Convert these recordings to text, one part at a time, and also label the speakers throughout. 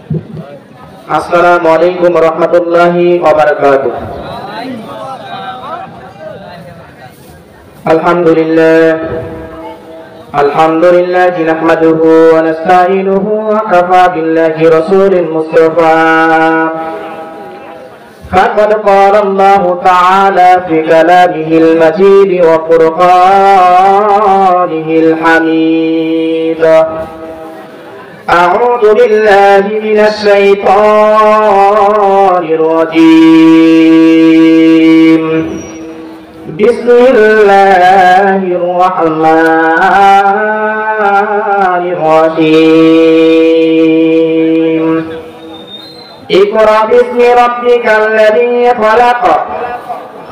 Speaker 1: আসসালামু আলাইকুম ওয়া রাহমাতুল্লাহি ওয়া বারাকাতুহু। আলহামদুলিল্লাহ নাহমাদুহু ওয়া নাস্তাঈনুহু ওয়া কাফা বিল্লাহি রাসূলিল মুস্তাফা। فقد قال الله تعالى في كلامه المجيد وفرقانه الحميد. أعوذ بالله من الشيطان الرجيم. بسم الله الرحمن الرحيم. اقرأ باسم ربك الذي خلق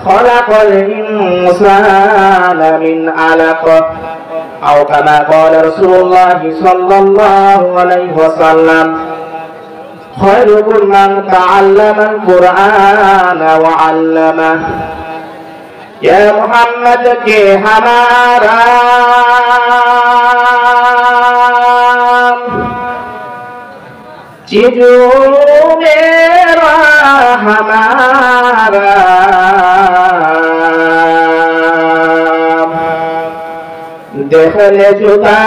Speaker 1: خلق الإنسان من علق أو كما قال رسول الله صلى الله عليه وسلم خيركم من تعلم القرآن وعلمه. يا محمد के हमारा चीजू मेरा हमारा देख ले जुदा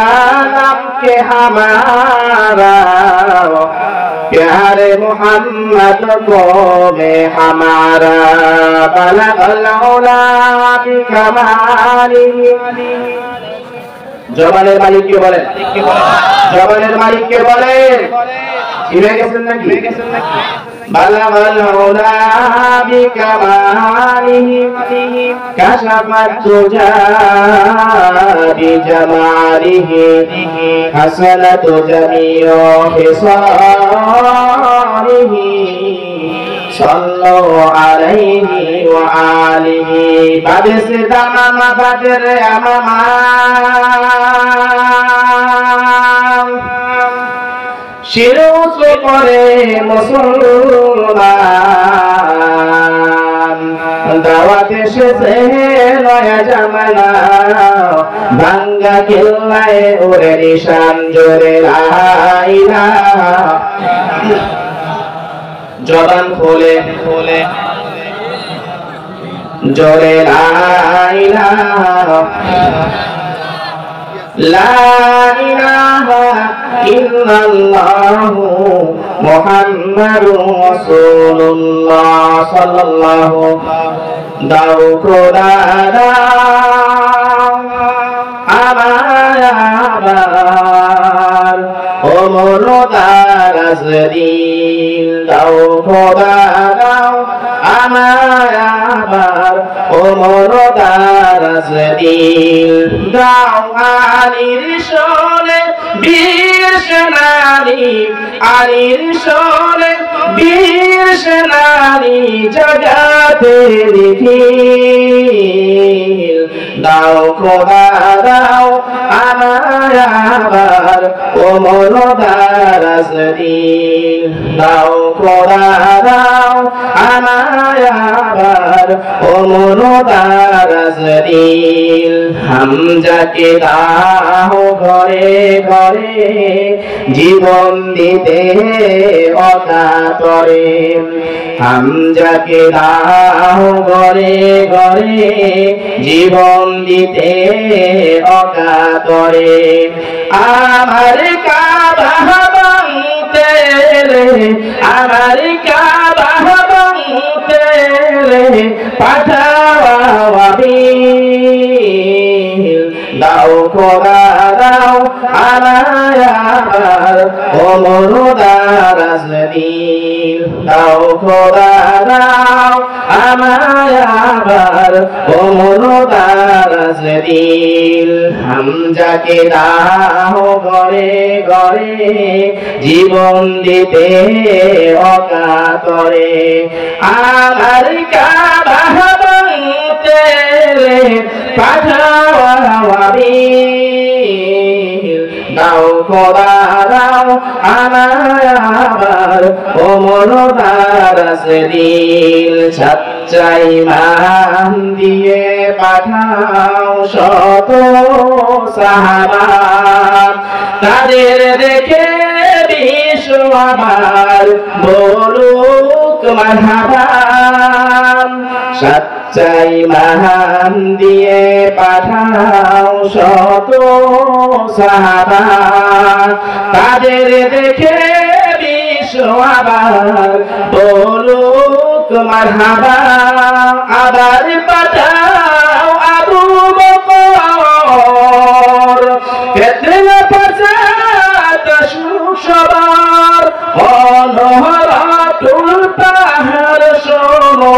Speaker 1: नाम के हमारा प्यारे मोहम्मद को में हमारा बलगल औला बिकमालिही। জবানের মালিক কে বলেন? জবানের মালিক কে বলেন? চিনে গেছেন নাকি? বালাগাল উলা বিকামালিহি কাশাফাত তুজা বিজামালিহি হাসানাত জামিউ খিসালিহি সাল্লু আলাইহি ওয়া আলিহি। বাদে সে দামামা বাদের আমামা শিরুস করে মুসলমান দাওয়াত এসেছে নয়া জামানা ভাঙ্গা কিল্লায় ওরে নিশান জোরে লা ইলাহা। জবান খোলে খোলে জোরে লা ইলাহা লা ইলাহা ইল্লাল্লাহু মুহাম্মাদুর রাসূলুল্লাহ সাল্লাল্লাহু। দাও খোদা দাও আমায় আবার ও মনোদারাজ দিল। দাও খোদা দাও আমায় আবার ও মনোদারাজ দিল। দাও আলীর শোনে বীর সেনানী আলীর শোনে বীর সেনানী জগাতে নিখিল। দাও খোদা দাও আমায় আবার ও মনোদারাজ দিল। দাও খোদা দাও আমায় আবার ও মনোদারাজ দিল। হামজাকে দাও ঘরে ঘরে জীবন দিতে অকাতরে। হামজাকে দাও ঘরে ঘরে জীবন দিতে অকাতরে। আমার কাবা ভাঙতে আমার কাবা ভাঙতে পাঠাওয়া আবিল। দাও খোদা দাও আমায় আবার ও মনোদারাজ দিল। দাও খোদা দাও আমায় আবার ও মনোদারাজ দিল। হামজাকে দাও ঘরে ঘরে জীবন দিতে অকাতরে। আমার কাবা ভাঙতে পাঠাওয়া আবিল। দাও খোদা দাও আমায় আবার ও মনোদারাজ দিল। সচ্চাই মান দিয়ে পাঠাও শত সাহাবা তাদের দেখে বিশ্ব বিশ্ব আবার বলুক মারহাবা সচ্চাই মাহান দিয়ে পাঠাও শত সাহাবা তাদের দেখে বিশ্ব আবার বলুক মারহাবা আবার পাঠাও আবু বকর কেতনে পছাত সুসবার অনহরাতুল পাহাড় শোনো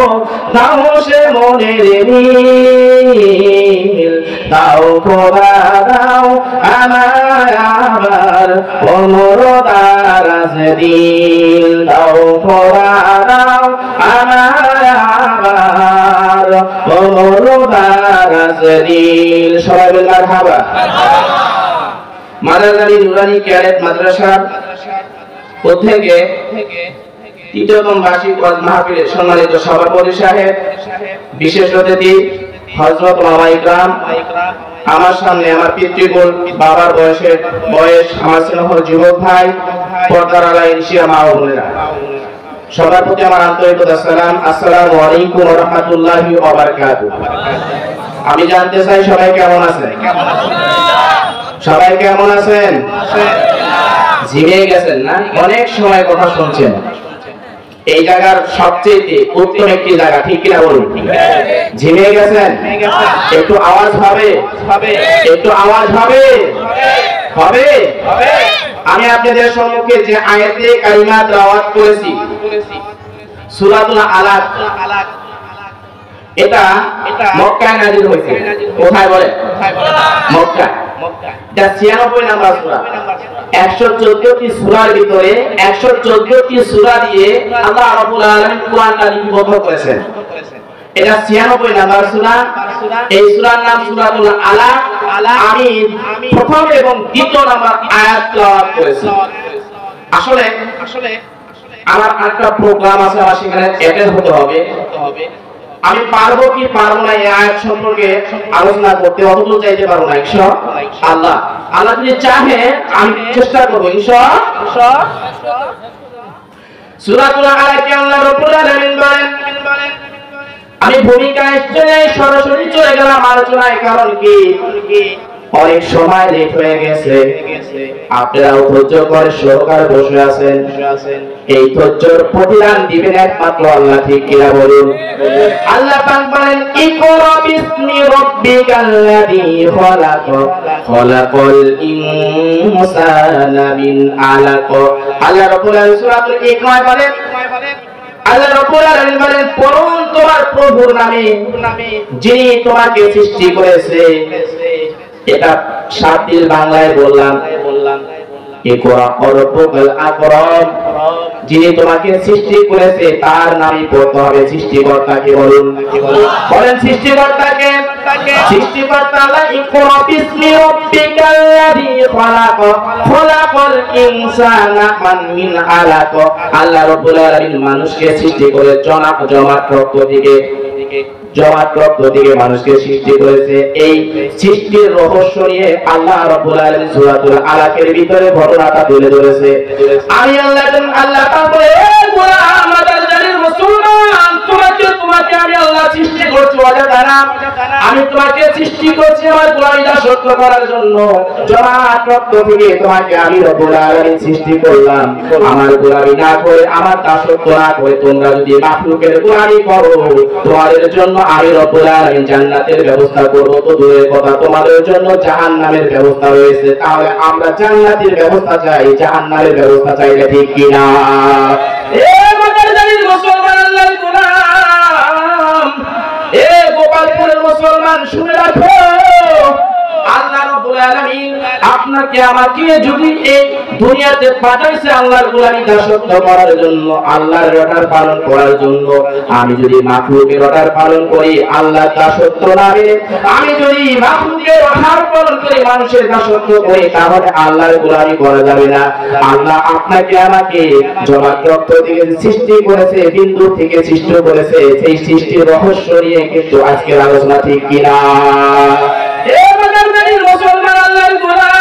Speaker 1: দাও সে মনের মিল দাও খোদা দাও আমায় আবার ওমর দারাজ দিল দাও খোদা দাও আমায় আবার ওমর দারাজ দিল সবাই বলুন মারহাবা মাদারগাড়ি নুরানি ক্যাডেট মাদ্রাসা থেকে তৃতীয়তম বার্ষিক ওয়াজ মাহফিলের সম্মানিত সভাপতি সাহেব বিশেষ অতিথি হযরত ওলামা ইকরাম আমার সামনে আমার পিতৃকুল বাবার বয়স আমার স্নেহ যুবক ভাই পর্দার আলাইন শিয়া মা ও বোনেরা সবার প্রতি আমার আন্তরিক সালাম আসসালামু আলাইকুম ওয়া রাহমাতুল্লাহি ওয়া বারাকাতুহু আমি জানতে চাই সবাই কেমন আছেন সবাই কেমন আছেন ঝিমিয়ে গেছেন না অনেক সময় কথা শুনছেন এই জায়গার সবচেয়ে উত্তম একটি জায়গা ঠিক কিনা বলুন ঝিমিয়ে গেছেন একটু আওয়াজ হবে একটু আওয়াজ হবে হবে আমি আপনাদের সম্মুখে যে আয়াতে কারিমা তেলাওয়াত করেছি সূরাতুল আলাক এটা মক্কায় নাযিল হয়েছে কোথায় বলে মক্কা এটা 96 নাম্বার সূরা 114টি সূরার ভিতরে 114টি সূরা দিয়ে আল্লাহ রাব্বুল আলামিন কোরআনটা লিপিবদ্ধ করেছেন এটা 96 নাম্বার সূরা এই সূরার নাম সূরাতুল আলাক আমি প্রথম এবং দ্বিতীয় নাম্বার আয়াত তেলাওয়াত করেছি আসলে আমার একটা প্রোগ্রাম আছে আমার সেখানে অ্যাটেন্ড হতে হবে আমি পারবো কি পারবো না এই আয়াত সম্পর্কে আলোচনা করতে অতদূর যাইতে পারবো না ইনশাআল্লাহ আল্লাহ যদি চাহে আমি চেষ্টা করব ইনশাআল্লাহ সূরাতুল আলাকে আল্লাহ রাব্বুল আলামিন বলেন আমি ভূমিকায় সরাসরি চলে গেলাম আলোচনায় কারণ কি অনেক সময় লেট হয়ে গেছে আপনারাও ধৈর্য করে সহকারে বসে আছেন এই ধৈর্যের প্রতিদান দিবেন একমাত্র আল্লাহ ঠিক কিনা বলুন আল্লাহ পাক বলেন ইকরা বিসমি রাব্বিকাল্লাযী খলাক খলাকাল ইনসানা মিন আলাক আল্লাহ রাব্বুল আলামিন সূরাতুল ইকরা বলেন আল্লাহ রাব্বুল আলামিন বলেন পরম তোমার প্রভুর নামে যিনি তোমাকে সৃষ্টি করেছে এটা শাব্দিক বাংলায় বললাম ইকরা রাব্বুকাল আকরাম যিনি তোমাকে সৃষ্টি করেছে তার নামই পড়তে হবে সৃষ্টিকর্তাকে বলুন বলেন সৃষ্টিকর্তাকে সৃষ্টিকর্তা আল্লাহ ইকরা বিসমি রাব্বিকাল্লাযী খলাক খলাকাল ইনসানা মিন আলাক আল্লাহ রাব্বুল আলামিন মানুষকে সৃষ্টি করে জমাট রক্ত থেকে মানুষকে সৃষ্টি করেছে এই সৃষ্টির রহস্য নিয়ে আল্লাহ রাব্বুল আলামিন সূরাতুল আলাকের ভিতরে ঘটনাটা তুলে ধরেছে আমি আল্লাহ পাক বলে গোলাম মাদারজালির মুসলমান তোমাকে আমি আল্লাহ সৃষ্টি করেছি ওয়াজাদানা আমি তোমাকে সৃষ্টি করেছি আমার গোলামিটা সত্য করার জন্য জমাট রক্ত থেকে তোমাকে আমি রাব্বুল আলামিন সৃষ্টি করলাম আমার গোলামি না করে আমার দাসত্ব না করে তোমরা যদি মাখলুকের গোলামি করো তোমাদের জন্য আমি রব্বুল আলামিন জান্নাতের ব্যবস্থা করব তো দূরের কথা তোমাদের জন্য জাহান্নামের ব্যবস্থা রয়েছে তাহলে আমরা জান্নাতের ব্যবস্থা চাই জাহান্নামের ব্যবস্থা চাই না ঠিক কি না এ মাদারজালির মুসলমান আল্লাহর গোলাম এ গোপালপুরের মুসলমান শুনে রাখো আল্লাহ রাব্বুল আলামিন আপনাকে আমাকে যদি এই দুনিয়াতে পাঠাইছে আল্লাহর গোলামি দাসত্ব করার জন্য আল্লাহর অর্ডার পালন করার জন্য আমি যদি মাখলুকের অর্ডার পালন করি আল্লাহর দাসত্ব না মেনে আমি যদি মাখলুকের অর্ডার পালন করি মানুষের দাসত্ব করি তাহলে আল্লাহর গোলামি করা যাবে না আল্লাহ আপনাকে আমাকে জমাট রক্ত থেকে সৃষ্টি করেছে বিন্দু থেকে সৃষ্টি করেছে সেই সৃষ্টির রহস্য নিয়ে কিন্তু আজকের আলোচনা ঠিক কিনা মুসলমান আল্লাহর গোলাম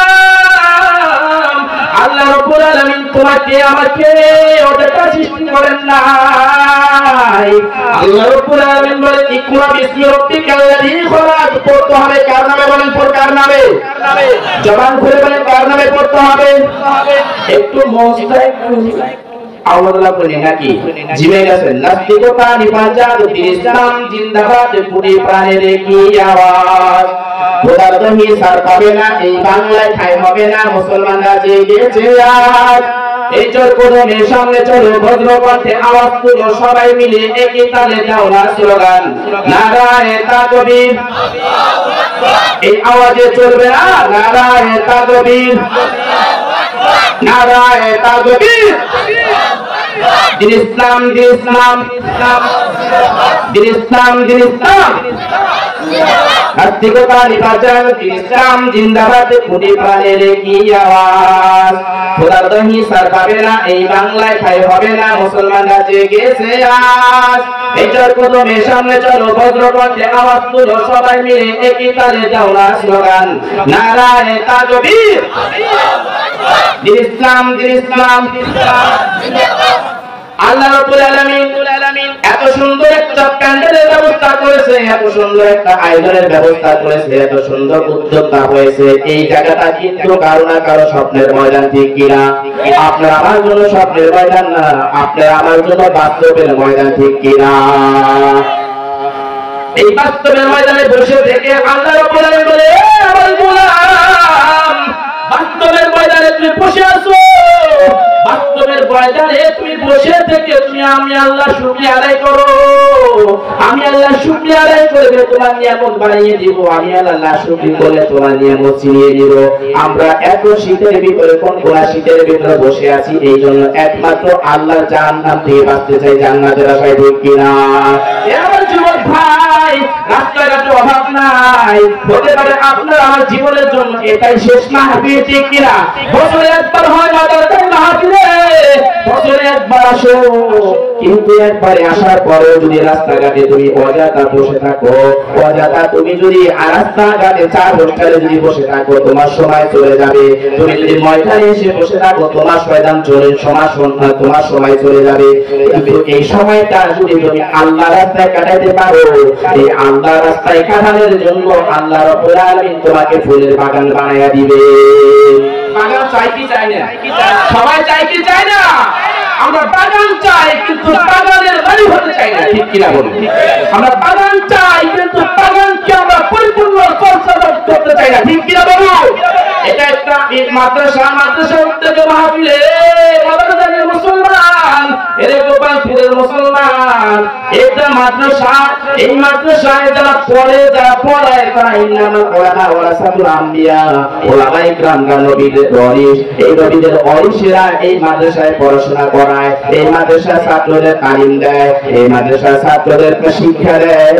Speaker 1: আল্লাহ রাব্বুল রাব্বুল আলামিন তোমাকে আমাকে ওটা সৃষ্টি করেন নাই। আল্লাহ রাব্বুল আলামিন বলেন ইকরা বিসমি রাব্বিকাল্লাযী খলাক, পড়তে হবে কার নামে? বলেন কার নামে? জবান খুলে বলেন কার নামে পড়তে হবে? একটু মোস্তাই আওয়াজলা বলি নাকি জিমে গেছেন। নাস্তিকতা নিপাজাদ ইসলাম জিন্দাবাদ, পুরি প্রাণের কি আওয়াজ। খোদার দহি সার পাবে না, এই বাংলায় ঠাই হবে না, মুসলমানরা জেগেছে আজ। এই জোর কদমের সামনে চলো, ভদ্রকণ্ঠে আওয়াজ তুলো, সবাই মিলে একই তালে দাও না স্লোগান নারায়ে তাকবীর। এই আওয়াজে চলবে না নারায়ে তাকবীর, নারায়ে তাকবীর। দিন ইসলাম, দিন ইসলাম, দিন ইসলাম, দিন ইসলাম। নাস্তিকতা নিপাজাদ ইসলাম জিন্দাবাদ, পুরি প্রাণের কি আওয়াজ। খোদার দহি সার পাবে না, এই বাংলায় ঠাই হবে না, মুসলমানরা জেগেছে আজ। এই জোর কদমের সামনে চলো, ভদ্রকণ্ঠে আওয়াজ তুলো, সবাই মিলে একই তালে দাও না স্লোগান নারায়ে তাকবীর। দিন ইসলাম, দিন ইসলাম। আল্লাহ রাব্বুল আলামিন এত সুন্দর একটা প্যান্ডেলের ব্যবস্থা করেছে, এত সুন্দর একটা আয়োজনের ব্যবস্থা করেছে, এত সুন্দর উদ্যোক্তা হয়েছে। এই জায়গাটা কিন্তু কারো না কারো স্বপ্নের ময়দান, ঠিক কিনা? আপনার আমার জন্য স্বপ্নের ময়দান না, আপনার আমার জন্য বাস্তবের ময়দান, ঠিক কিনা? এই বাস্তবের ময়দানে বসে থেকে আল্লাহ রাব্বুল আলামিন বলে আমার গোলাম, বাস্তবের ময়দানে তুমি বসে আছো, বাস্তবের ময়দানে তুমি বসে থেকে তুমি আমি আল্লাহ শুকরিয়া আদায় করো। আমি আল্লাহ শুকরিয়া আদায় করে তোমার নিয়ামত বাড়িয়ে দিব, আমি আল্লাহ শুকরিয়া করে তোমার নিয়ামত ছিনিয়ে নিব। আমরা এত শীতের ভিতরে, কোন গোলা শীতের ভিতরে বসে আছি, এই জন্য একমাত্র আল্লাহর জান্নাত থেকে বাঁচতে চাই, জান্নাতের আশায়, ঠিক কিনা? আমার যুবক ভাই, রাস্তাঘাটে অভাব নাই, হতে পারে আপনার আমার জীবনের জন্য এটাই শেষ মাহফিল, ঠিক কিনা? বছরে একবার হয় মাদারকার মাহফিলে, বছরে একবার আসো, কিন্তু একবারে আসার পরেও যদি রাস্তাঘাটে তুমি অযথা বসে থাকো, অযথা তুমি যদি রাস্তাঘাটে চা হোটেলে যদি বসে থাকো, তোমার সময় চলে যাবে। তুমি যদি ময়দানে এসে বসে থাকো, তোমার শয়তান চলে, তোমার সময় চলে যাবে। কিন্তু এই সময়টা যদি তুমি আল্লাহ রাস্তায় কাটাইতে পারো, এই আল্লাহ রাস্তায় কাটানোর জন্য আল্লাহ রাব্বুল আলামিন তোমাকে ফুলের বাগান বানায়া দিবে। বাগান চাই কি চাই না? সবাই চাই কি চাই না? আমরা বাগান চাই, কিন্তু বাগানের বাড়ি হতে চাই না, ঠিক কিনা বলুন? আমরা বাগান চাই, কিন্তু বাগানকে আমরা পরিপূর্ণ করতে চাই না, ঠিক কিনা বলুন? এটা একটা মাদ্রাসা, মাদ্রাসা উদ্যোগে মাহফিলে মাদ্রাসার মুসলমান, এর গোপালপুরের মুসলমান, এটা মাদ্রাসা। এই মাদ্রাসায় যারা পড়ে, যারা পড়ায়, তারা ইন্নামাল উলামা ওয়ারাসাতুল আম্বিয়া, ওলামায়ে কিরামরা নবীদের ওয়ারিস। এই নবীদের ওয়ারিসেরা এই মাদ্রাসায় পড়াশোনা করায়, এই মাদ্রাসার ছাত্রদের তালিম দেয়, এই মাদ্রাসার ছাত্রদেরকে শিক্ষা দেয়।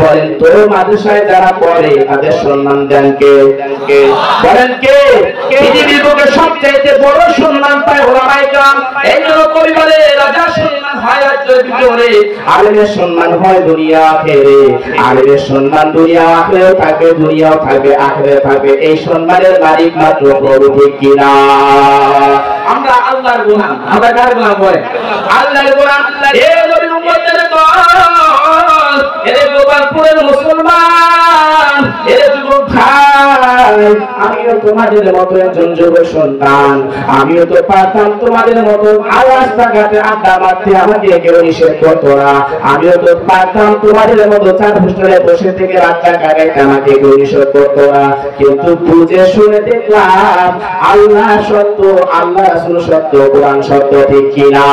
Speaker 1: বলেন তো মাদ্রাসায় যারা পড়ে তাদের সম্মান দেন কে? বলেন কে? পৃথিবীর বুকে সবচেয়ে বড় সম্মান পায় ওলামায়ে কিরাম। এই জন্য কবি বলে রাজার সম্মান হয় রাজ্যের ভিতরে, আলেমের সম্মান হয় দুনিয়া আখিরে। আলেমের সম্মান দুনিয়া আখিরেও থাকবে, দুনিয়াও থাকবে, আখিরাতেও থাকবে। এই সম্মানের মালিক মাত্র প্রভু, ঠিক কিনা? আমরা আল্লাহর গোলাম। আমরা কার গোলাম? বলে আল্লাহর গোলাম। এ নবীর উম্মতের দল, এ গোপালপুরের মুসলমান, এ যুবক ভাই, আমিও তোমাদের মতো একজন যুব সন্তান, আমিও তো পারতাম তোমাদের মতো রাস্তাঘাটে আড্ডা মারতে, আমাকে কেউ নিষেধ করতো না। আমিও তো পারতাম তোমাদের মতো চার হোস্টেলে বসে থেকে রাস্তা কাটাইতে, আমাকে কেউ নিষেধ করতো না। কিন্তু বুঝে শুনে দেখলাম আল্লাহ সত্য, আল্লাহ রাসূল সত্য, কোরআন সত্য, ঠিক কিনা?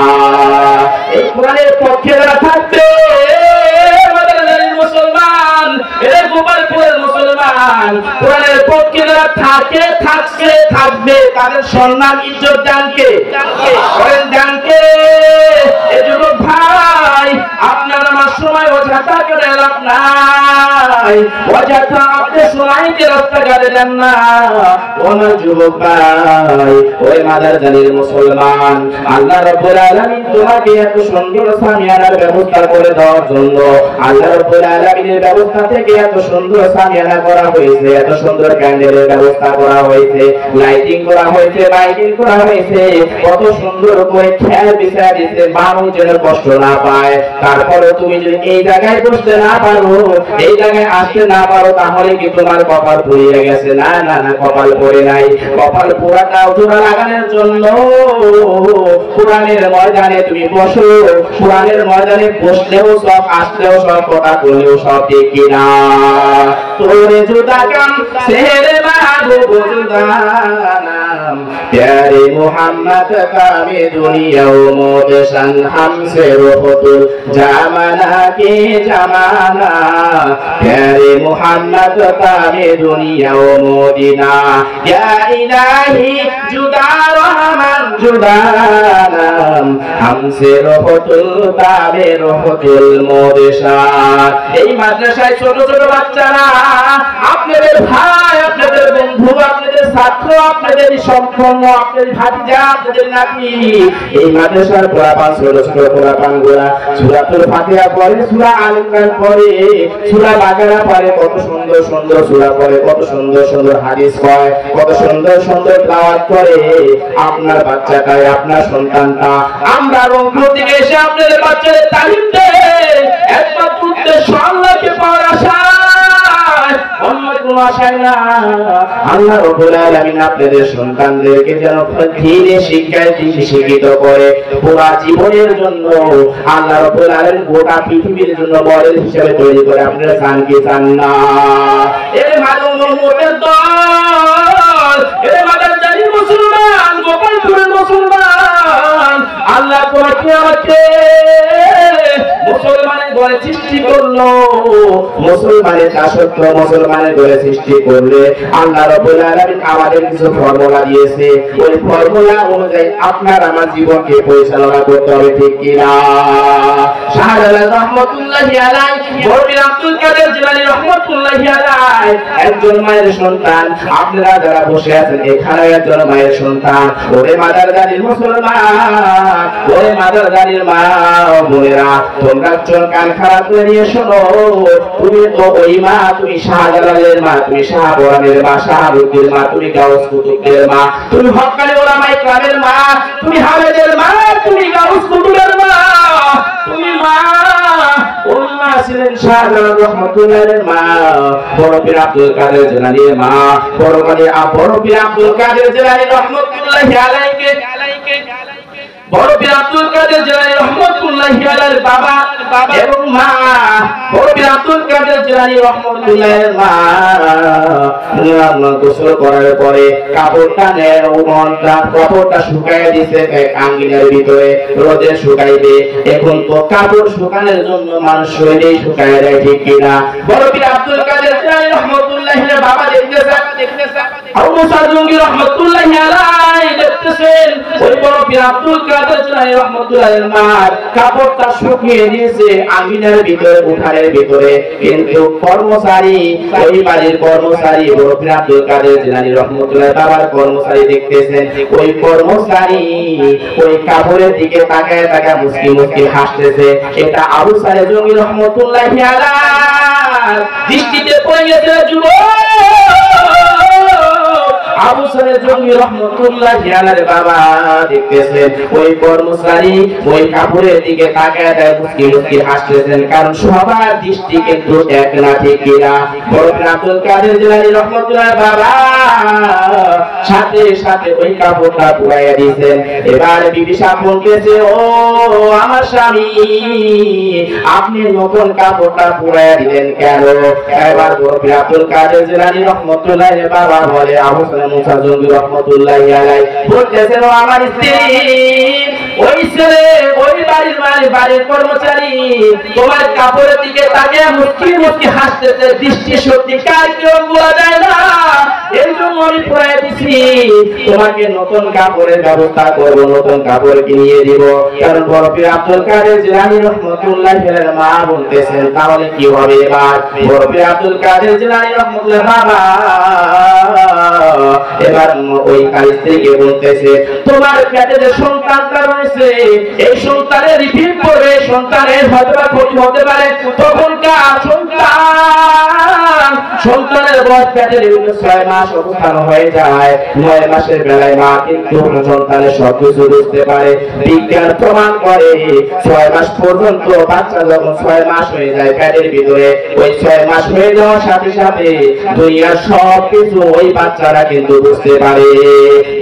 Speaker 1: এই কোরআনের পক্ষে যারা থাকবে মুসলমান, এরা গোপালপুরের মুসলমান, কোরআনের পক্ষে যারা থাকে, থাকছে, থাকবে, তাদের সম্মান ইজ্জত জানকে করেন, জানকে। এই যুবক ভাই, আপনার আমার সময় চিন্তা করে লাভ নাই। অযথা আপনি সময়কে রাস্তাঘাটে দেন না। আমার যুবক ভাই, ওই মাদারজানির মুসলমান, আল্লাহ রাব্বুল আলামিন তোমাকে এত সুন্দর সামিয়ানার ব্যবস্থা করে দেওয়ার জন্য, আল্লাহ রাব্বুল আলামিনের ব্যবস্থা থেকে এত সুন্দর সামিয়ানা করা হয়েছে, এত সুন্দর ক্যান্ডেলের ব্যবস্থা করা হয়েছে, লাইটিং করা হয়েছে, লাইটিং করা হয়েছে, কত সুন্দর করে খেয়াল বিছায়া দিতে, মানুষ যেন কষ্ট না পায়। তারপরে তুমি যদি এই জায়গায় বসতে না পারো, এই জায়গায় আসতে না পারো, তাহলে কি তোমার কপাল পুড়িয়ে গেছে? না না না, কপাল পড়ে নাই। কপাল পোড়াটা জোড়া লাগানোর জন্য কোরআনের ময়দানে তুমি বসো। কোরআনের ময়দানে বসলেও সব, আসলেও সব, কথা বললেও সব, ঠিক কিনা? তোরে জুদা কাম সেরে মাহবুব জুদানাম প্যারে মোহাম্মদ কামে দুনিয়া ও মোদেশান হামসে রোহতুল জামানা কে জামানা প্যারে মোহাম্মদ কামে দুনিয়া ও মদিনা ইয়া ইলাহি জুদা রহমান জুদা নাম হামসে রোহতুল কামে রোহতুল মোদেশান। এই মাদ্রাসায় ছোট ছোট বাচ্চারা, আপনাদের ভাই, আপনাদের বন্ধু, আপনাদের ছাত্র, আপনাদের সম্পন্ন, আপনাদের ভাতিজা, আপনাদের নাতি, এই মাদ্রাসার পোলাপান, ছোট ছোট পোলাপানগুলা সূরাতুল ফাতিহা পড়ে, সূরা আল ইমরান পড়ে, সূরা বাকারা পড়ে, কত সুন্দর সুন্দর সূরা পড়ে, কত সুন্দর সুন্দর হাদিস পড়ে, কত সুন্দর সুন্দর তেলাওয়াত করে। আপনার বাচ্চাটা, আপনার সন্তানটা, আমরা রংপুর থেকে এসে আপনাদের বাচ্চাদের তালিম দেই, একমাত্র উদ্দেশ্য আল্লাহকে পাওয়ার আশা, অন্য কোনো আশায় না। আল্লাহ রাব্বুল আলামিন আপনাদের সন্তানদেরকে যেন দ্বীনের শিক্ষায় শিক্ষিত করে পুরা জীবনের জন্য। আল্লাহ রাব্বুল আলামিন গোটা পৃথিবীর জন্য মডেল হিসেবে তৈরি করে। আপনারা চান কি চান না? এর মানব মোটের দল, এর মাদারজানি মুসলমান, গোপালপুরের মুসলমান, আল্লাহ তোমাকে আমাকে মুসলমানের ঘরে সৃষ্টি করলো। মুসলমানের দাসত্ব মুসলমানের ঘরে সৃষ্টি করলে আল্লাহ রাব্বুল আলামিন আমাদের কিছু ফর্মুলা দিয়েছে। ওই ফর্মুলা অনুযায়ী আপনার আমার জীবনকে পরিচালনা করতে হবে, ঠিক কিনা? শাহজালাল রহমাতুল্লাহি আলাইহি, মওলানা আব্দুল কাদের জিলানী রহমাতুল্লাহি আলাইহি একজন মায়ের সন্তান। আপনারা যারা বসে আছেন এখানে একজন মায়ের সন্তান। ওরে মাদারজানির মুসলমান, ওরে মাদারজানির মা বোনেরা, তোমরা চোখ কান খারাপ করে নিয়ে শোনো। তুমি তো ওই মা, তুমি শাহজালালের মা, তুমি শাহবরানের মা, শাহাবুদ্দিনের মা, তুমি গাউস কুতুবের মা, তুমি হক্কানি ওলামা ইকরামের মা, তুমি হামেদের মা, তুমি গাউস কুতুবের মা, তুমি মা উম্মা ছিলেন শাহজালাল রহমাতুল্লাহির মা, বড় পীর আব্দুল কাদের জিলানীর মা, বড় পীর আব্দুল কাদের জিলানী রহমাতুল্লাহি আলাইহি, বড় পীর আব্দুল কাদের জিলানী রহমাতুল্লাহি আলাইহির বাবা এবং মা, বড় পীর আব্দুল কাদের জিলানী রহমাতুল্লাহির মা গোসল করার পরে কাপড়টা নেন, কাপড়টা শুকায় দিছে এক আঙ্গিনার ভিতরে, রোদে শুকাইবে। এখন তো কাপড় শুকানোর জন্য মানুষ শরীরে শুকায় দেয়, ঠিক কিনা? বড় পীর আব্দুল কাদের জিলানী রহমাতুল্লাহির বাবা দেখতেছেন, আবু মুসা জঙ্গি রহমাতুল্লাহি আলাইহি দেখতেছেন, ওই বড় পীর আব্দুল কাদের জিলানী রহমাতুল্লাহির মা কাপড়টা শুকিয়ে দিয়েছে আঙ্গিনার ভিতরে, উঠানের ভিতরে। কিন্তু কর্মচারী, ওই বাড়ির কর্মচারী, বড় পীর আব্দুল কাদের জিলানী রহমাতুল্লাহির বাবার কর্মচারী দেখতেছেন, ওই কর্মচারী ওই কাপড়ের দিকে তাকায় তাকায় মুস্কি মুস্কি হাসতেছে। এটা আবু সালে জঙ্গি রহমাতুল্লাহি আলাইহি দৃষ্টিতে পড়ে গেছে। যুবক আবু সালে জঙ্গি রহমাতুল্লাহি আলাইহির বাবা দেখতেছেন ওই কর্মচারী ওই কাপড়ের দিকে তাকায় তাকায় মুস্কি মুস্কি হাসতেছেন, কারণ সবার দৃষ্টি কিন্তু এক না, ঠিক কিনা? বড় পীর আব্দুল কাদের জিলানী রহমাতুল্লাহির বাবা সাথে সাথে ওই কাপড়টা পুড়াইয়া দিয়েছেন। এবার বিবি সাহেব বলতেছে, ও আমার স্বামী, আপনি নতুন কাপড়টা পুড়াইয়া দিলেন কেন? এবার বড় পীর আব্দুল কাদের জিলানী রহমাতুল্লাহির বাবা বলে, আবু সালে মুসা জঙ্গি রহমাতুল্লাহি আলাইহি বলতেছেন, ও আমার স্ত্রী, ওই ছেলে ওই বাড়ির বাড়ির কর্মচারী তোমার কাপড়ের দিকে তাকিয়ে মুস্কি মুস্কি হাসতেছে। দৃষ্টি সত্যি কার কেউ বলা যায় না। এই জন্য আমি পড়াই দিছি, তোমাকে নতুন কাপড়ের ব্যবস্থা করব, নতুন কাপড় কিনিয়ে দিব। কারণ বড় পীর আব্দুল কাদের জিলানী রহমাতুল্লাহ আলাইহির মা বলতেছেন, তাহলে কি হবে এবার? বড় পীর আব্দুল কাদের জিলানী রহমাতুল্লাহ বাবা এবার ওই তার স্ত্রীকে বলতেছে, তোমার পেটে যে সন্তানটা রয়েছে এই সন্তানের রিপিট করবে, সন্তানের হয়তো ক্ষতি হতে পারে। তখনকার সন্তানের বয়স পেটে 6 মাস অবস্থান হয়ে যায়। 9 মাসের বেলায় মা কিন্তু সন্তানের সবকিছু বুঝতে পারে। বিজ্ঞান প্রমাণ করে 6 মাস পর্যন্ত বাচ্চা যখন 6 মাস হয়ে যায় পেটের ভিতরে, ওই 6 মাস হয়ে যাওয়ার সাথে সাথে দুনিয়ার সবকিছু ওই বাচ্চারা কিন্তু বুঝতে পারে।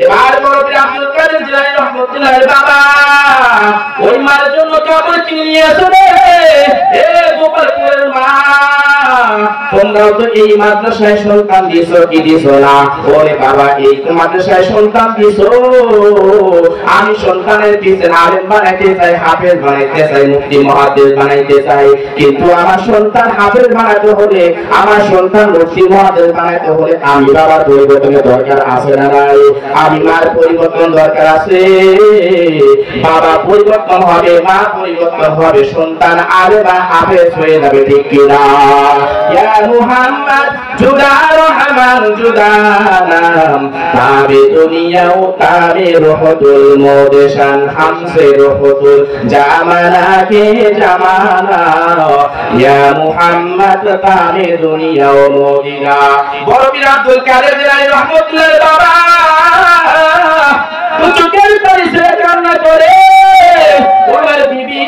Speaker 1: এবার বড় পীর আব্দুল কাদের জিলানী রহমাতুল্লাহ বাবা ওই মার জন্য কাপড় কিনে নিয়ে আসো রে। এ গোপালপুরের মা, তোমরাও তো এই মাদ্রাসায় সন্তান দিছো কি দিছো না? ওরে বাবা এই মাদ্রাসায় সন্তান দিছো, আমি সন্তানের পিছনে আলেম বানাইতে চাই, হাফেজ বানাইতে চাই, মুফতি মুহাদ্দিস বানাইতে চাই, কিন্তু আমার সন্তান হাফেজ বানাইতে হলে, আমার সন্তান মুফতি মুহাদ্দিস বানাইতে হলে আমি বাবার পরিবর্তনের দরকার আছে না নাই? আমি মার পরিবর্তন দরকার আছে। বাবা পরিবর্তন হবে, মা পরিবর্তন হবে, সন্তান আলেম বা হাফেজ হয়ে যাবে, ঠিক কিনা? ইয়া মুহাম্মদ জুদা রহমান জুদা নাম, তাবে দুনিয়া ও তাবে রহতুল মোদেশান, হামসে রহতুল জামানা কে জামানা, ইয়া মুহাম্মদ তাবে দুনিয়া ও মদিনা। বড় পীর আব্দুল কাদের জিলানী রহমাতুল্লাহ বাবা চোখের পানি ছেড়ে কান্না করে, তোমার বিবি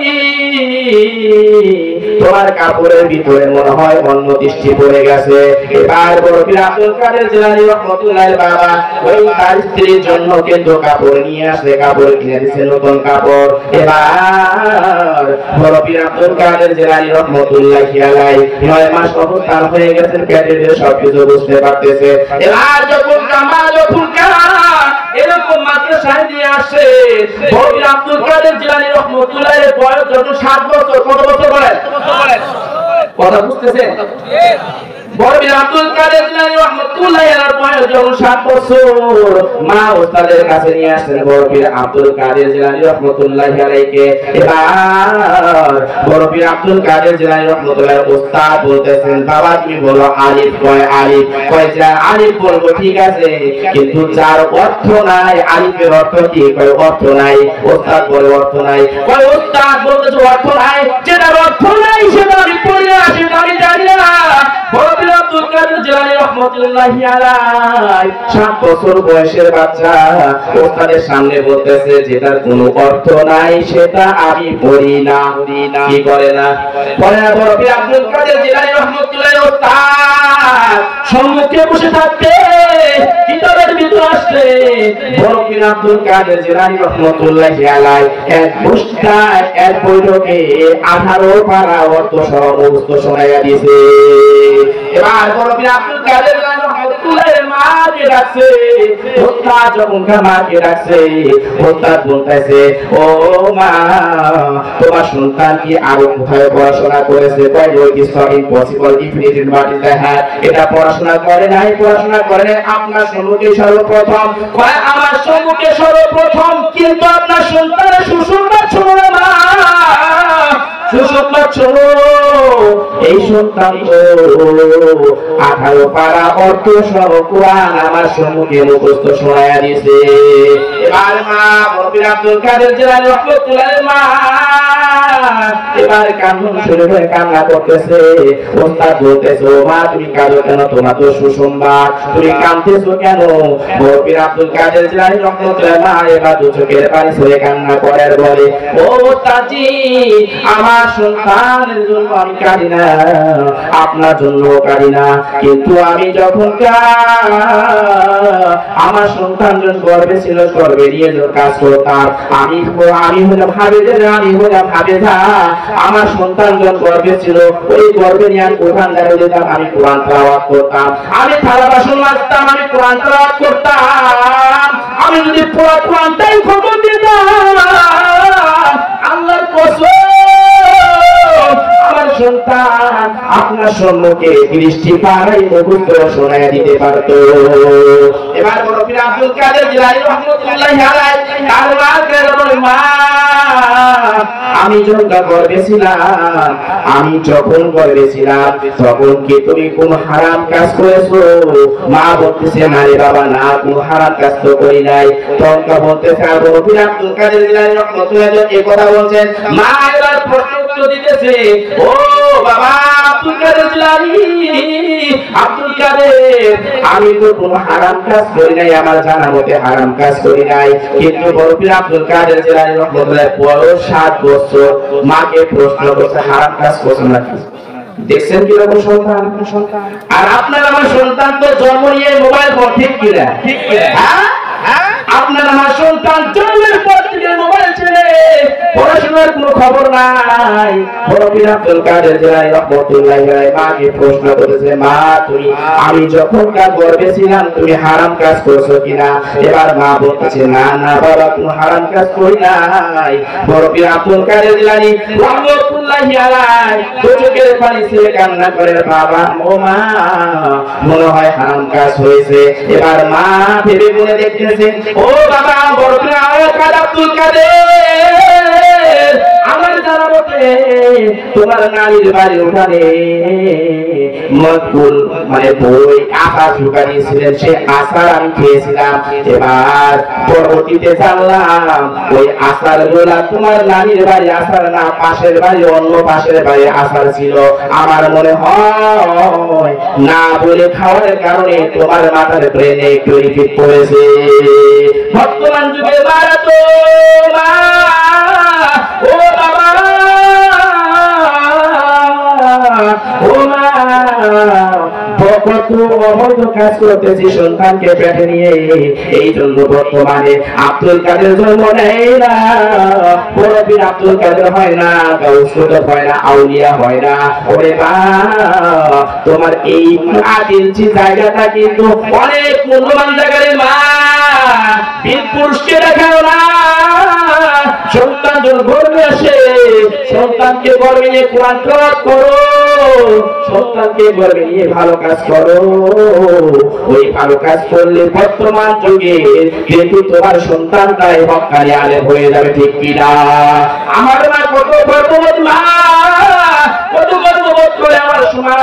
Speaker 1: তোমার কাপড়ের ভিতরে মনে হয় অন্য দৃষ্টি পড়ে গেছে। এবার বড় পীর আব্দুল কাদের জিলানী রহমাতুল্লাহ বাবা ওই তার স্ত্রীর জন্য কিন্তু কাপড় নিয়ে আসে, কাপড় কিনে দিচ্ছে, নতুন কাপড়। এবার বড় পীর আব্দুল কাদের জিলানী রহমাতুল্লাহ আলাইহি 9 মাস অবস্থান হয়ে গেছেন, পেটের সবকিছু বুঝতে পারতেছে। এবার যখন কামা যখন এরকম মাদ্রাসায় নিয়ে আসে, বড় পীর আব্দুল কাদের জিলানী রহমাতুল্লাহ এর বয়স যখন 7 বছর। কত বছর বলেন? কথা বুঝতেছেন? বড় পীর আব্দুল কাদের জিলানী রহমাতুল্লাহ এর বয়স যখন 7 বছর, মা ওস্তাদের কাছে নিয়ে আসেন বড় পীর আব্দুল কাদের জিলানী রহমাতুল্লাহ আলাইহিকে। এবার বড় পীর আব্দুল কাদের জিলানী রহমাতুল্লাহ ওস্তাদ বলতেছেন, বাবা তুমি বলো আলিফ। কয় আলিফ। কয় যা আলিফ বলবো ঠিক আছে, কিন্তু যার অর্থ নাই আলিফের অর্থ কি? কয় অর্থ নাই। ওস্তাদ বলে অর্থ নাই। কয় ওস্তাদ বলতেছে অর্থ নাই, যেটা অর্থ নাই সেটা আমি পড়ে আসি, আমি জানি না। বড় পীর আব্দুল কাদের জিলানী রহমাতুল্লাহ আলাইহি 7 বছর বয়সের বাচ্চা ওস্তাদের সামনে বলতেছে, যেটার কোনো অর্থ নাই সেটা আমি পড়ি না। কি করে না? পড়ে না। বড় পীর আব্দুল কাদের জিলানী রহমাতুল্লাহ ওস্তাদ সম্মুখে বসে থাকতে কিতাবের ভিতর আসছে, বড় পীর আব্দুল কাদের জিলানী রহমাতুল্লাহ আলাইহি এক বস্তায় এক বৈঠকে 18 পারা অর্থ সহ মুখস্থ শোনাইয়া দিয়েছে। এবার বড় পীর আব্দুল কাদের জিলানী রহমাতুল্লাহ মাকে ডাকছে, ওস্তাদ যখন মাকে ডাকছে, ওস্তাদ বলতেছে, ও মা তোমার সন্তান কি আরো কোথায় পড়াশোনা করেছে? কয় ওই ইজ ইম্পসিবল ডিফিনিটিভ বাট ইজ হ্যাঁ, এটা পড়াশোনা করে নাই, পড়াশোনা করে নাই, আপনার সম্মুখে সর্বপ্রথম। কয় আমার সম্মুখে সর্বপ্রথম, কিন্তু আপনার সন্তানের সুসংবাদ শোনো না মা, সুসংবাদ শোনো। এই সন্তান 18 পারা অর্থ সহ কোরআন আমার সম্মুখে মুখস্থ শোনায়া দিয়েছে। এবার মা বড় পীর আব্দুল কাদের জিলানী রহমাতুল্লাহ মা এবার কান্না শুরু হয়ে কান্না করতেছে। ওস্তাদ বলতেছে, ও মা তুমি কাঁদো কেন? তোমার তো সুসংবাদ, তুমি কাঁদতেছো কেন? বড় পীর আব্দুল কাদের জিলানী রহমাতুল্লাহ মা এবার দু চোখের পানি ছেড়ে কান্না করে আর বলে, ও ওস্তাদজি আমার সন্তানের জন্য আমি কাঁদি না, আপনার জন্য কাঁদি না, কিন্তু আমি যখন আমার সন্তান যখন গর্ভে ছিল, গর্ভে নিয়ে যখন কাজ করতাম, আমি হলাম হাফেজা, আমার সন্তান যখন গর্ভে ছিল ওই গর্ভে নিয়ে আমি কোরআন দেখা দিতাম, আমি কোরআন তেলাওয়াত করতাম, আমি থালা বাসন মাজতাম, আমি কোরআন তেলাওয়াত করতাম, আমি যদি পুরো কোরআনটাই খবর দিতাম, আল্লাহর কসম আমার সন্তান আপনার আপনার সম্মুখে 30টি পারাই মুখস্থ শোনায় দিতে পারত। এবার বড় পীর আব্দুল কাদের জিলানী রাহমাতুল্লাহি আলাইহি তার মাকে বলে, মা আমি যখন গর্ভে ছিলাম, আমি যখন গর্ভে ছিলাম তখন কি তুমি কোন হারাম কাজ করেছো? মা বলতেছে, না রে বাবা, না, কোন হারাম কাজ তো করি নাই। তখন বলতেছে, আর বড় পীর আব্দুল কাদের জিলানী রাহমাতুল্লাহি আলাইহি এই কথা বলছেন। মা এবার প্রশ্ন উত্তর দিতেছে, ও বাবা আব্দুল কাদের জিলানী, আব্দুল কাদের, আমি তো কোন হারাম কাজ করি নাই, আমার জানা মতে হারাম কাজ করি নাই। কিন্তু বড় পীর আব্দুল কাদের জিলানী রাহমাতুল্লাহি বড় 7 বছর মাকে প্রশ্ন করছে, হারাম কাজ করছো নাকি? দেখছেন কিরকম সন্তান? আর আপনার আমার সন্তান তো জন্ম নিয়ে মোবাইল ফোন, ঠিক কিনা? আপনার আমার সন্তান জন্মের পর থেকে মোবাইল ছেড়ে পড়াশোনার কোনো খবর নাই। বড় পীর আব্দুল কাদের জিলানী রাহমাতুল্লাহি আলাইহি মাকে প্রশ্ন করেছে, মা তুমি, আমি যখন গর্ভে ছিলাম তুমি হারাম কাজ করছো কিনা? এবার মা বলতেছে, না না বাবা, কোনো হারাম কাজ করি নাই। বড় পীর আব্দুল কাদের জিলানী রাহমাতুল্লাহি আলাইহি চোখের পানি ছেড়ে কান্না করে, বাবা ও মা, মনে হয় হারাম কাজ হয়েছে। এবার মা ভেবে বলে দেখতেছে, ও বাবা বড় পীর আব্দুল কাদের, আমার জানা মতে তোমার নারীর বাড়ির ওখানে মকবুল মানে বই আচার শুকানিয়েছিলেন, সে আচার আমি খেয়েছিলাম। এবার পরবর্তীতে জানলাম ওই আচার গুলা তোমার নারীর বাড়ি আচার না, পাশের বাড়ি অন্য পাশের বাড়ি আচার ছিল। আমার মনে হয় না বলে খাওয়ার কারণে তোমার মাথার ব্রেনে একটু রিপিট করেছে। বর্তমান যুগে মারা তো মা, ও বাবা, ও মা, কত অবৈধ কাজ করতেছি সন্তানকে পেটে নিয়ে। এই জন্য বর্তমানে আব্দুল কাদের জন্ম নেয় না, বড় পীর আব্দুল কাদের হয় না, গাউস কুতুব হয় না, আউলিয়া হয় না। ওরে মা, তোমার এই 8 ইঞ্চি জায়গাটা কিন্তু অনেক মূল্যবান জায়গা রে মা, বীর পুরুষকে দেখাও না। সন্তান যখন গর্ভে আসে, সন্তানকে গর্ভে নিয়ে কোরআন তেলাওয়াত করো, সন্তানকে গর্ভে নিয়ে ভালো কাজ করো। ওই ভালো কাজ করলে বর্তমান যুগে কিন্তু তোমার সন্তানটাই হক্কানি আলেম হয়ে যাবে, ঠিক কিনা? আমার মা কত গর্ববোধ, মা কত গর্ববোধ করে আমার শোনা।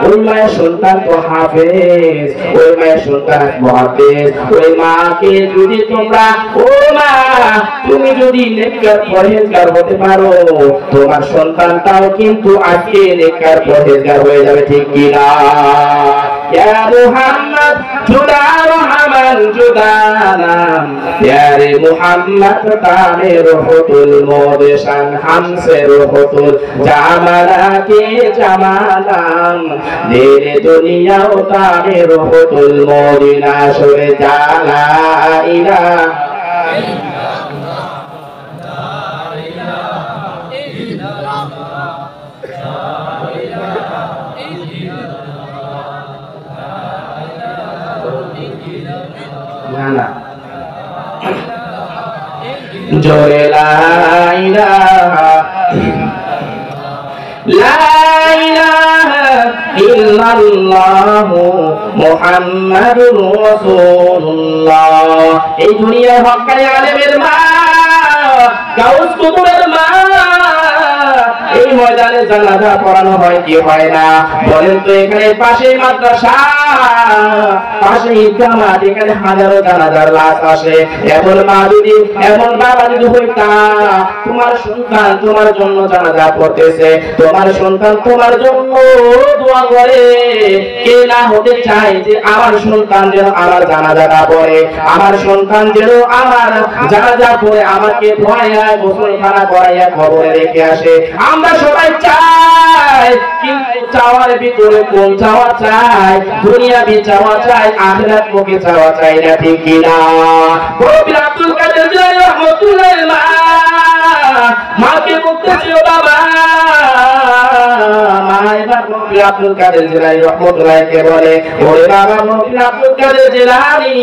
Speaker 1: ওই মায়ের সন্তান তো হাফেজ, ওই মায়ের সন্তান মুহাদ্দিস। ওই মাকে যদি তোমরা, ও মা, তুমি যদি নেককার পরহেজগার হতে পারো, তোমার সন্তানটাও কিন্তু আজকে নেককার পরহেজগার হয়ে যাবে, ঠিক কিনা? ইয়া মুহাম্মদ জুদা রহমান জুদা নাম, ইয়া রে মুহাম্মদ তামে রহতুল মোদেশান হামসে রহতুল জামালা কে জামালাম, দেরে দুনিয়াও তামে রহতুল মদিনা সরে জালা ইলাহা জোরে লা ইলাহা ইল্লাল্লাহু মুহাম্মাদুর রাসূলুল্লাহ। এই দুনিয়ার হক্কানি আলেমের মা, গাউস কুতুবের মা, এই ময়দানে জানাজা পড়ানো হয় কি হয় না বলেন তো? এখানে পাশে মাদ্রাসা, পাশে ঈদগাহ মাঠ, এখানে হাজারো জানাজার লাশ আসে। এমন মা যদি, এমন বাবা যদি হইতা, তোমার সন্তান তোমার জন্য জানাজা পড়তেছে, তোমার সন্তান তোমার জন্য দোয়া করে, কে না হতে চায় যে আমার সন্তান যেন আমার জানাজাটা পড়ে, আমার সন্তান যেন আমার জানাজা পড়ে আমাকে ধোয়াইয়া গোসলখানা করাইয়া কবরে রেখে আসে। আমরা সবাই চাই, কিন্তু চাওয়ার ভিতরে কোন চাওয়া চাই? দুনিয়াবি চাওয়া চাই, আখিরাত মুখী চাওয়া চাই না, ঠিক কিনা? বড় পীর আব্দুল কাদের জিলানী রাহমাতুল্লাহি আলাইহি মাকে বলতেছিল, বাবা, মা এবার মুফতি আব্দুল কাদের জিলানী রহমাতুল্লাহকে বলে, ওরে বাবা মুফতি আব্দুল কাদের জিলানী,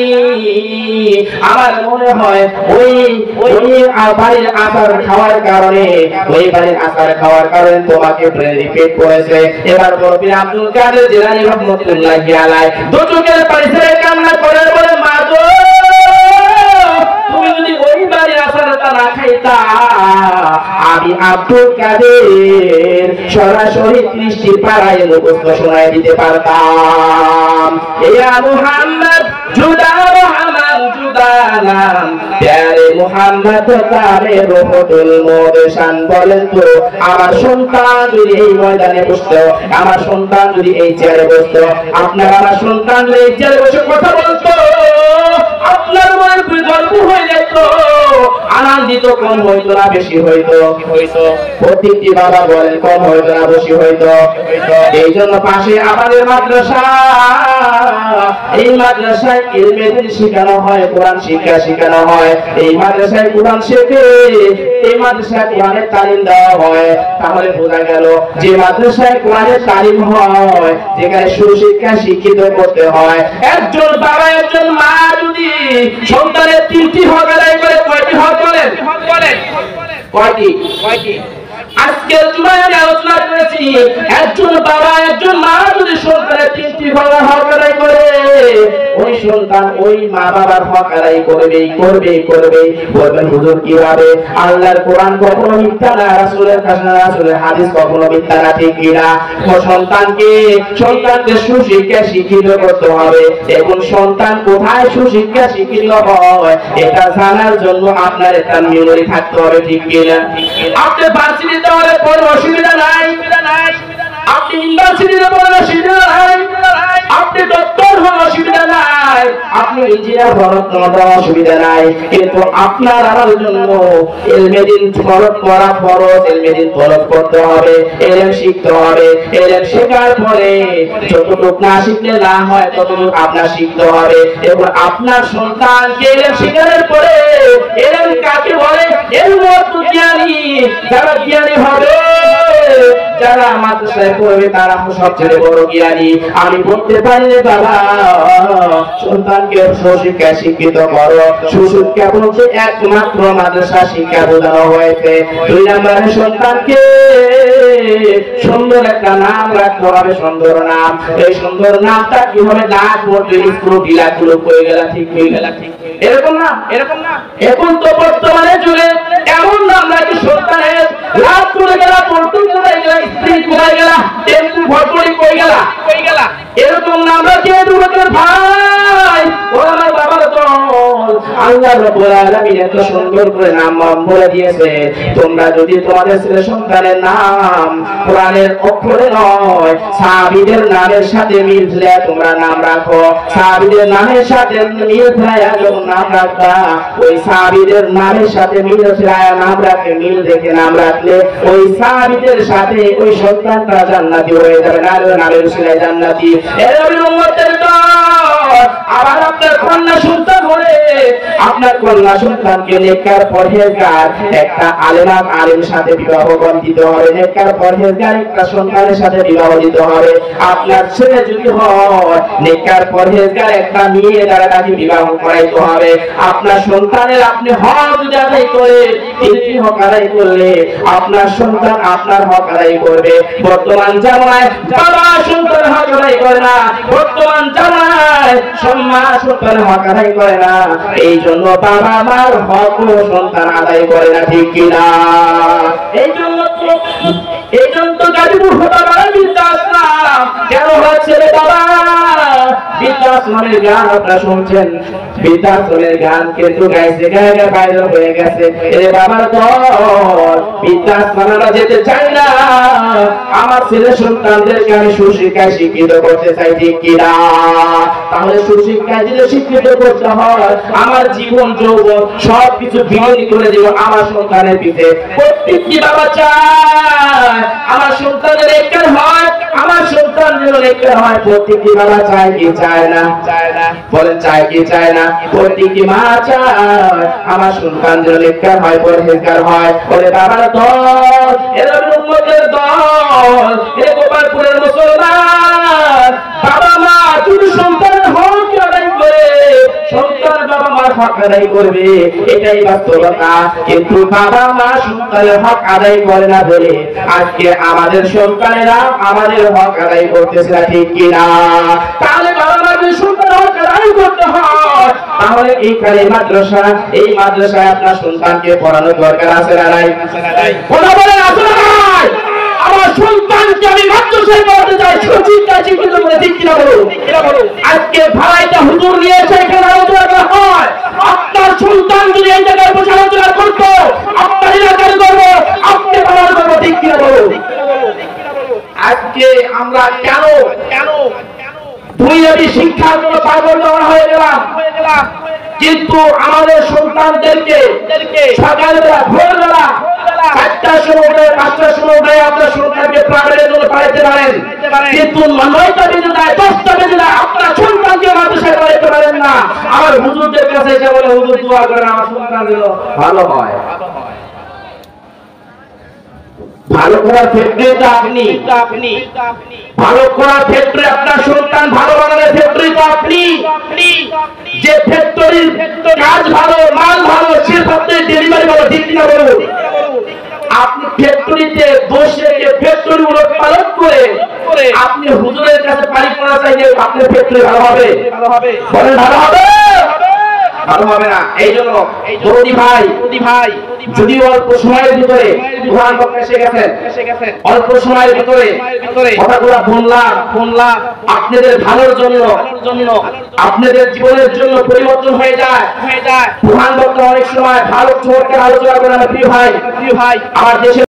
Speaker 1: আমার মনে হয় ওই বাড়ির আচার খাওয়ার কারণে, ওই বাড়ির আচার খাওয়ার কারণে তোমাকে ব্রেন রিপিট করেছে। এবার মুফতি আব্দুল কাদের জিলানী রহমাতুল্লাহি আলাইহি দু চোখের পানি ছেড়ে কান্না করে বলে, মা গো, তুমি যদি ওই বাড়ির আচারটা না খাইতা, আমি আব্দুল কাদের সরাসরি 30টি পাড়ায় মুখস্থ শোনায় দিতে পারতাম। ইয়া মুহাম্মদ জুদা রহমান জুদা নাম, প্যারে মুহাম্মদ তারে রহমতুল মুরসান। বলেন তো, আমার সন্তান যদি এই ময়দানে বসতো, আমার সন্তান যদি এই চেয়ারে বসতো, আপনার আমার সন্তান যদি এই চেয়ারে বসে কথা বলতো, আপনার মনের গল্প হয়ে যেত, আনন্দিত কম হইতো না বেশি হইতো? প্রত্যেকটি বাবা বলেন কম হইতো না বেশি হইতো? এই জন্য পাশে আমাদের মাদ্রাসা, এই মাদ্রাসায় ইলমে দিন শেখানো হয়, কোরআন শিক্ষা শেখানো হয়। এই মাদ্রাসায় কোরআন শেখে, এই মাদ্রাসায় কোরআনের তালিম দেওয়া হয়। তাহলে বোঝা গেল যে মাদ্রাসায় কোরআনের তালিম হয়, যেখানে সুশিক্ষা শিক্ষিত করতে হয়। একজন বাবা একজন মা যদি সন্তানের 3টি হক আদায় করে, কয়টি হক বলেন? কয়টি? আজকের জুমায় আমি আলোচনা করেছি, একজন বাবা একজন মা যদি সন্তানের 3টি হক আদায় করে, ওই সন্তান ওই মা বাবার হক আদায় করবে। বলবেন হুজুর কিভাবে? আল্লাহর কোরআন কখনো মিথ্যা না, রাসূলের হাদিস কখনো মিথ্যা না, ঠিক কিনা? সন্তানকে সুশিক্ষা শিক্ষিত করতে হবে। এখন সন্তান কোথায় সুশিক্ষা শিক্ষিত হয়, এটা জানার জন্য আপনার একটা মেমরি থাকতে হবে, ঠিক কিনা? আপনি ভার্সিটিতে পড়ে অসুবিধা নাই, আপনি ইউনিভার্সিটিতে পড়ে অসুবিধা নাই, আপনি ডক্টর হওয়ার অসুবিধা নাই, আপনি ইঞ্জিনিয়ার হওয়ার অসুবিধা নাই, কিন্তু আপনার আমার জন্য ইলমে দিন ফরজ করা ফরজ, ইলমে দিন ফরজ করতে হবে, ইলম শিখতে হবে। ইলম শেখার পরে যতটুকু না শিখলে না হয় ততটুকু আপনার শিখতে হবে। এবং আপনার সন্তানকে ইলম শেখানোর পরে, ইলম কাকে বলে? ইলম জ্ঞানী। যারা জ্ঞানী হবে, যারা মাদ্রাসায় পড়বে, তারা সবচেয়ে বড় জ্ঞানী। আমি বলতে পারি বাবা, সন্তানকে সুশিক্ষা শিক্ষিত করো। সুশিক্ষা বলতে একমাত্র মাদ্রাসা শিক্ষা বোঝানো হয়েছে। 2 নম্বরে সন্তানকে সুন্দর একটা নাম রাখতে হবে, সুন্দর নাম। এই সুন্দর নামটা কি হবে? নাক পড়তে স্কুল ঢিলা গুলো হয়ে গেল, ঠিক হয়ে গেল, ঠিক এরকম না। এখন তো বর্তমানে যুগে এমন নাম রাখি সন্তানের, রাত করে গেলা, পড়তে কোথায় গেলা, স্ত্রী কোথায় গেলা, টেম্পু ভরপুরি কই গেলা, এরকম নাম রাখিয়ে যুবকের ভাই ও আমার বাবার দল। আল্লাহ রাব্বুল আলামিন এত সুন্দর করে নাম বলে দিয়েছে, তোমরা যদি তোমাদের ছেলে সন্তানের নাম কোরআনের অক্ষরে নয়, সাহাবীদের নামের সাথে মিল ফেলে তোমরা নাম রাখো। সাহাবীদের নামের সাথে মিল ফেলে যখন নাম রাখবা, ওই সাহাবীদের নামের সাথে মিল ফেলে নাম রাখে, মিল দেখে নাম রাখলে ওই সাহাবীদের সাথে ওই সন্তানটা জান্নাতি হয়ে যাবে। নামের উসিলায় জান্নাতি। এর উম্মতের দল। আবার আপনার কন্যা সন্তান হলে, আপনার কন্যা সন্তানকে নেককার পরহেজগার একটা আলেম সাথে বিবাহ দিতে হবে। নেককার পরহেজগার একটা সন্তানের সাথে বিবাহ দিতে হবে। আপনার ছেলে যদি হয় নেককার পরহেজগার একটা মেয়ে দ্বারা তাকে বিবাহ করাইতে হবে। আপনার সন্তানের আপনি হক যদি আদায় করে, 3টি হক আদায় করলে আপনার সন্তান আপনার হক আদায় করবে। বর্তমান জামানায় বাবা সন্তান হক আদায় করে না, বর্তমান জামানায় সম্মান সন্তান হক আদায় করে না। এই জন্য বাবা মার হক সন্তান আদায় করে না, ঠিক কিনা? এই জন্য তো গাজীপুর হতে পারে বৃদ্ধাশ্রম কেন হচ্ছে রে বাবা? বৃদ্ধাশ্রমের গান আপনারা শুনছেন, বৃদ্ধাশ্রমের গান কিন্তু গাইছে গায়ে ভাইরাল হয়ে গেছে। এরে বাবার দল, বৃদ্ধাশ্রমে আমরা যেতে চাই না। আমার ছেলে সন্তানদেরকে আমি সুশিক্ষায় শিক্ষিত করতে চাই, ঠিক কিনা? তাহলে সুশিক্ষায় যদি শিক্ষিত করতে হয়, আমার জীবন যৌবন সবকিছু বিলীন করে দিব আমার সন্তানের পিছে। প্রত্যেকটি বাবা চায় আমার সন্তানের একটা হয়, আমার সন্তান যেন একটা হয়। প্রত্যেকটি বাবা চায় কি চায় না? বলেন চায় কি চায় না? প্রত্যেকটি মা চায় আমার সন্তান যেন একটা হয়, পরহেজগার হয়। বলে বাবার দল, দল, এরা উম্মতের দল। এ গোপালপুরের মুসলমান, বাবা মা যদি সন্তানের হক আদায় করে, সন্তান বাবা মার হক আদায় করবে, এটাই বাস্তবতা। কিন্তু বাবা মা সন্তানের হক আদায় করে না বলে আজকে আমাদের সন্তানেরা আমাদের হক আদায় করতেছে না, ঠিক কিনা? তাহলে বাবা মা যদি সন্তানের হক আদায় করতে হয়, তাহলে এইখানে মাদ্রাসা, এই মাদ্রাসায় আপনার সন্তানকে পড়ানোর দরকার আছে না নাই? কথা বলেন, আছে না নাই? আমার সন্তানকে আমি মাদ্রাসায় পড়াতে চাই, সঠিক কাজই কিন্তু বলে, ঠিক কিনা বলো? আজকে ভাড়াইটা হুজুর নিয়ে এসে এখানে আলোচনা করা হয়। আপনার সন্তান যদি এই জায়গায় বসে আলোচনা করতো, আপনার এলাকার করব, আপনি পালন করবো, ঠিক কিনা বলো? আজকে আমরা কেন দুনিয়াবি শিক্ষার জন্য পাগল হয়ে গেলাম, কিন্তু আমাদের সন্তানদেরকে সকালবেলা ভোরবেলা 4টার সময় 5টার সময় আপনার সন্তানকে প্রাইভেটের জন্য পাঠাতে পারেন, কিন্তু 9টা বেজে যায়, 10টা বেজে যায়, আপনার সন্তানকে মাদ্রাসায় পাঠাতে পারেন না। আমার হুজুরদের কাছে এসে বলে, হুজুর দোয়া করেন আমার সন্তান যেন ভালো হয়। ভালো করার ক্ষেত্রে তো আপনি ভালো করার ক্ষেত্রে আপনার সন্তান ভালো বানানোর ক্ষেত্রে তো আপনি যে ফ্যাক্টরির কাজ ভালো, মাল ভালো, সে সপ্তাহে ডেলিভারি ভালো, ঠিক কিনা বলুন? আপনি ফ্যাক্টরিতে বসে ফ্যাক্টরি পালন করে আপনি হুজুরের কাছে পানি পড়া চাইলে আপনার ফ্যাক্টরি ভালো হবে? বলেন ভালো হবে? ভালো হবে না। এই জন্য দরদি ভাই যদি অল্প সময়ের ভিতরে কোরআন বক্তা এসে গেছেন, অল্প সময়ের ভিতরে কথাগুলো বললাম আপনাদের ভালোর জন্য, আপনাদের জীবনের জন্য পরিবর্তন হয়ে যায়। কোরআন বক্তা অনেক সময় ভালো চমৎকার আলোচনা করেন। প্রিয় ভাই, আমার দেশের